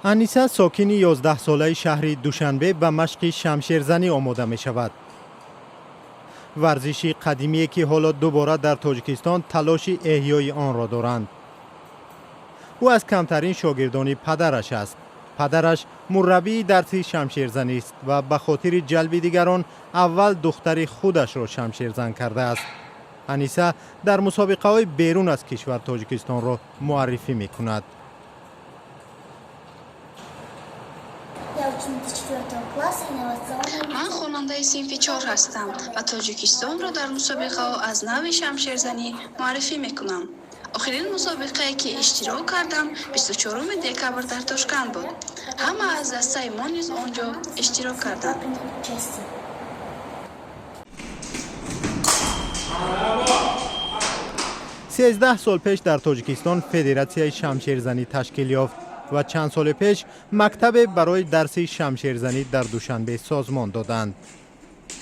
انیسه ساکن 11 ساله شهر دوشنبه به مشق شمشیرزنی آماده می شود. ورزشی قدیمی که حالا دوباره در تاجیکستان تلاش احیای آن را دارند. او از کمترین شاگردان پدرش است. پدرش مربی درس شمشیرزنی است و به خاطر جلب دیگران اول دختر خودش را شمشیرزن کرده است. انیسه در مسابقه های بیرون از کشور تاجیکستان را معرفی می کند. من خواننده صنف 4 هستم و تاجیکستان را در مسابقه ها از نوع شمشیرزنی معرفی میکنم. آخرین مسابقه که اشتراک کردم 24 دکبر در تاشکند بود. همه از دسته ما نیز آنجا اشتراک کردند. 13 سال پیش در تاجیکستان فدراسیون شمشیرزنی تشکیل یافت و چند سال پیش مکتب برای درس شمشیرزنی در دوشنبه سازمان دادند.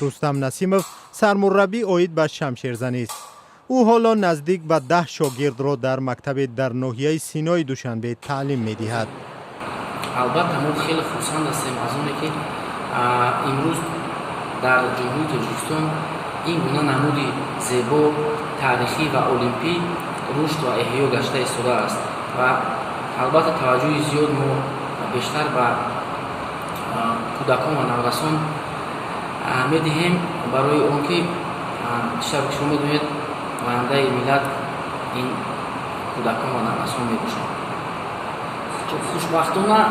رستم نسیموف سرمربی عاید به شمشیرزنی است. او حالا نزدیک به 10 شاگرد را در مکتب در ناحیه سینای دوشنبه تعلیم می دهد. البته ما خیلی خرسند هستیم از اونی که امروز در جمهوری تاجیکستان این گونه نمودی زیبا تاریخی و المپی رشد و احیا گشته ایستاده است و البته توجه زیاد ما بیشتر به کودکان و نوجوانان می‌دهیم برای آنکه بیشتر شما می‌دونید آینده ملت این کودکان و نوجوانان میباشند. خوشبختانه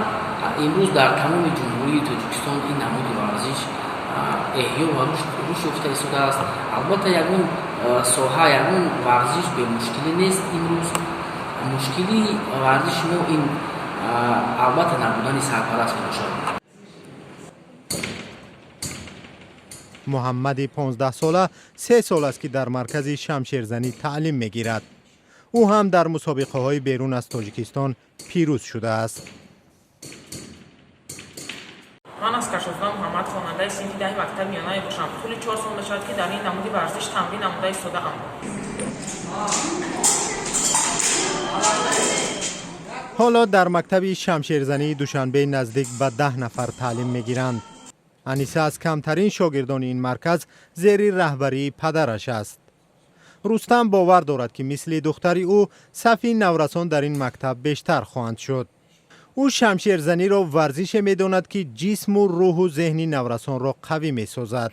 امروز در تمام جمهوری تاجیکستان این نمود ورزش احیا و رشد یافته ایستاده است. البته یگان ساحه یگان ورزش به مشکلی نیست. امروز مشکلی ورزش ما این البته نبودن سرپرست باشد. محمد 15 ساله 3 سال است که در مرکز شمشیرزنی تعلیم میگیرد. او هم در مسابقه های بیرون از تاجیکستان پیروز شده است. من از کشف‌زن محمد خواننده صنف 10 مکتب میانه باشم. طول 4 سال می‌شود که در این نمود ورزش تمرین نموده ایستاده‌ام. حالا در مکتب شمشیرزنی دوشنبه نزدیک به 10 نفر تعلیم میگیرند. انیسه از کمترین شاگردان این مرکز زیر رهبری پدرش است. رستم باور دارد که مثل دختری او صف نورسان در این مکتب بیشتر خواهند شد. او شمشیرزنی را ورزش می‌داند که جسم و روح و ذهن نورسان را قوی می‌سازد.